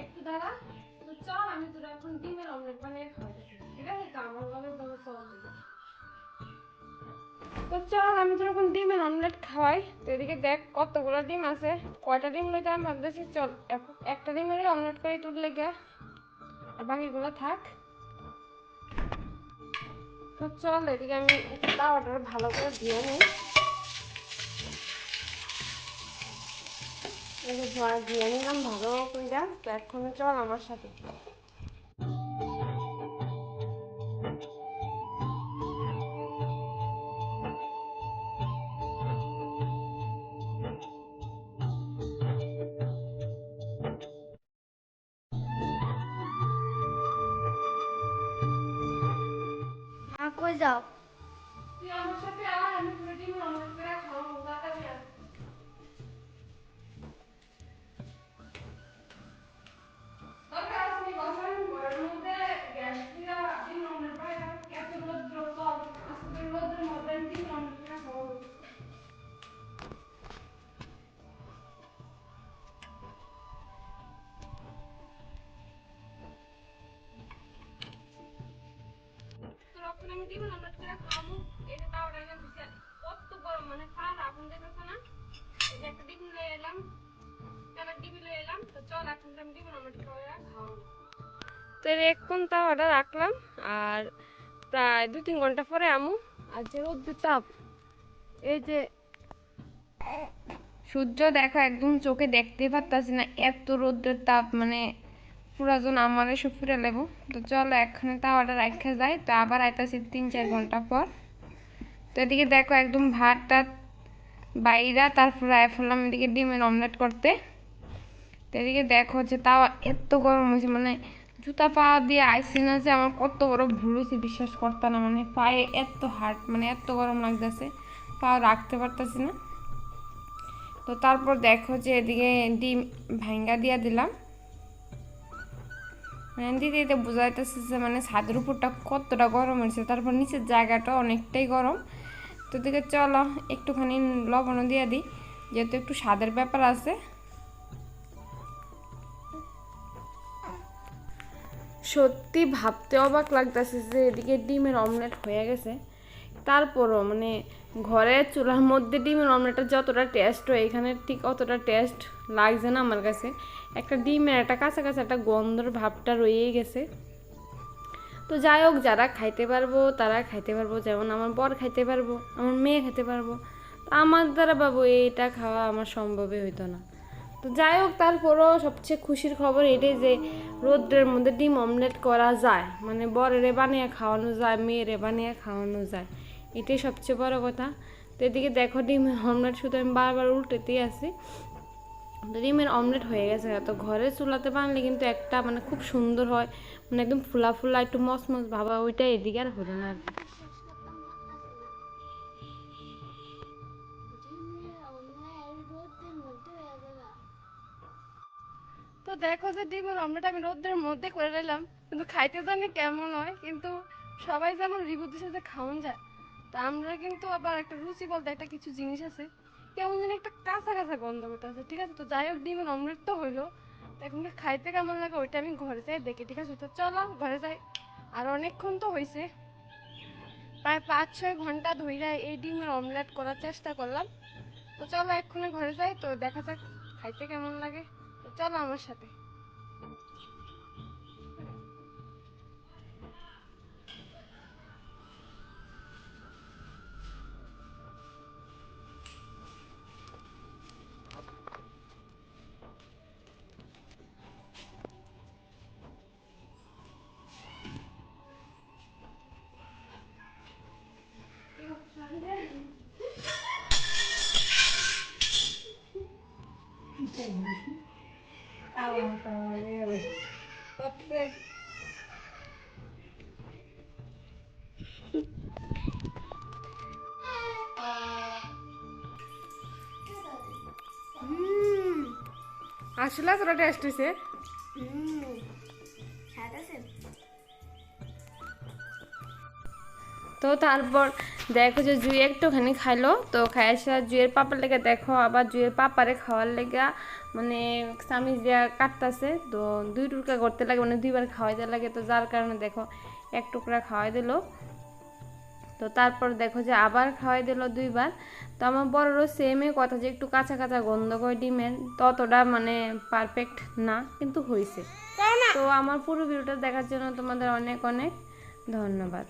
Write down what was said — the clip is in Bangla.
একটু দাঁড়া। তো চল আমি তোর এখন ডিমের অমলেট বানিয়ে খাওয়াচ্ছি, ঠিক আছে? তো আমার ভাবে ভাবে চল। তো চল আমি তোর এখন ডিমের অমলেট খাওয়াই। তো এদিকে দেখ কতগুলো ডিম আছে, কয়টা ডিম লইতে আমি ভাবতেছি চল একটা ডিমের অমলেট করে তোর লেগে, আর বাকিগুলো থাক। তো চল এদিকে আমি তাওয়াটা ভালো করে ধুয়ে নিই। এই যে ধুয়ে নিলাম ভালো করে। তো এখন চল আমার সাথে। কই যাও? তুই আমার সাথে আয়, আমি তোর ডিমের অমলেট করে খাওয়াবো, তাড়াতাড়ি আয়। দরকার আছে নি বসার ঘরের মধ্যে গ্যাস দিয়া ডিমের অমলেট বানাই, এত রোদ্র চল আজকে রোদ্রের মধ্যে আমি ডিমের অমলেট করে খাওয়াবো। তোর এখন আমি ডিমের অমলেট করে খাওয়াবো। এই যে তাওয়াটা এনে দিছি, কত গরম, মানে ফার আগুন দেখেছো না? এই যে একটা ডিম লয়ে এলাম, আমার ডিম লয়ে এলাম। তো চল এখন আমি ডিমের অমলেট করে খাওয়াবো। তো এর এখন তাওয়াটা রাখলাম, আর প্রায় 2-3 ঘন্টা পরে আমু। আর যে রোদ্রের তাপ, এই যে সূর্য দেখা একদম চোখে দেখতে পারতাছি না, এত রোদ্রের তাপ, মানে পুরাজন আমারে সব ফুরে লেবো। তো চলো এখানে তাওয়াটা রাখা যায়, তো আবার আইতাছি 3-4 ঘন্টা পর। তো এদিকে দেখো একদম ভাত টাত বাইরা, তারপরে আয় ফেললাম এদিকে ডিমের অমলেট করতে। তো এদিকে দেখো যে তাওয়া এত গরম হয়েছে, মানে জুতা পা দিয়ে আইসি না যে আমার কত বড় ভুল হয়েছে বিশ্বাস করতাম না, মানে পায়ে এত হার্ট, মানে এত গরম লাগতেছে, পা রাখতে পারতেছি না। তো তারপর দেখো যে এদিকে ডিম ভাঙ্গা দিয়া দিলাম, মানে দিতে দিতে বোঝা যাইতেছে যে মানে ছাদের উপরটা কতটা গরম হয়েছে, তারপর নিচের জায়গাটা অনেকটাই গরম। তো দিকে চলো একটুখানি লবণও দিয়ে দিই, যেহেতু একটু স্বাদের ব্যাপার আছে। সত্যি ভাবতে অবাক লাগতেছে যে এদিকে ডিমের অমলেট হয়ে গেছে, তারপরও মানে ঘরের চুলার মধ্যে ডিমের অমলেটটা যতটা টেস্ট হয় এখানে ঠিক অতটা টেস্ট লাগছে না আমার কাছে। একটা ডিমের একটা কাঁচা কাঁচা একটা গন্ধর ভাবটা রয়েই গেছে। তো যাই হোক, যারা খাইতে পারবো তারা খাইতে পারবো, যেমন আমার বর খাইতে পারবো, আমার মেয়ে খেতে পারবো। তো আমার দ্বারা বাবু এইটা খাওয়া আমার সম্ভবই হইতো না। তো যাই হোক, তারপরও সবচেয়ে খুশির খবর এটাই যে রোদ্রের মধ্যে ডিম অমলেট করা যায়, মানে বরেরে বানিয়ে খাওয়ানো যায়, মেয়েরে বানিয়ে খাওয়ানো যায়, এটাই সবচেয়ে বড় কথা। তো এদিকে দেখো ডিমের অমলেট শুধু আমি বারবার উল্টেতেই আছি। ডিমের অমলেট হয়ে গেছে। তো ঘরে চুলাতে বানলে কিন্তু একটা মানে খুব সুন্দর হয়, মানে একদম ফুলা ফুলা একটু মচমচ ভাবা, ওইটা এদিকে আর হলো না আর কি। তো দেখো যে ডিমের অমলেট আমি রোদ্রের মধ্যে করে নিলাম, কিন্তু খাইতে জানি কেমন হয়, কিন্তু সবাই যেমন রিভিউ দিচ্ছে যে খাওয়ান যায়, তা আমরা কিন্তু আবার একটা রুচি বলতে একটা কিছু জিনিস আছে, কেমন যেন একটা কাঁচা কাঁচা গন্ধ করতেছে, ঠিক আছে? তো যাই হোক, ডিমের অমলেট তো হইলো, তো এখন খাইতে কেমন লাগে ওইটা আমি ঘরে যাই দেখি, ঠিক আছে? তো চলো ঘরে যাই। আর অনেকক্ষণ তো হয়েছে, প্রায় 5-6 ঘন্টা ধরে এই ডিমের অমলেট করার চেষ্টা করলাম। তো চলো এক্ষুনি ঘরে যাই, তো দেখা যাক খাইতে কেমন লাগে। তো চলো আমার সাথে। আসলে তোরা টেস্ট হয়েছে। তো তারপর দেখো যে জুই একটুখানি খাইলো, তো খাই আসা জুইয়ের পাপার লেগে দেখো আবার জুইয়ের পাপারে খাওয়ার লেগা মানে চামিচ দিয়া কাটতাছে, তো 2 টুকরা করতে লাগে, মানে 2বার খাওয়াইতে লাগে, তো যার কারণে দেখো 1 টুকরা খাওয়াই দিল। তো তারপর দেখো যে আবার খাওয়াই দিল 2বার। তো আমার বড়রও সেমই কথা যে একটু কাঁচা কাঁচা গন্ধ করে ডিমের, ততটা মানে পারফেক্ট না, কিন্তু হয়েছে। তো আমার পুরো ভিডিওটা দেখার জন্য তোমাদের অনেক অনেক ধন্যবাদ।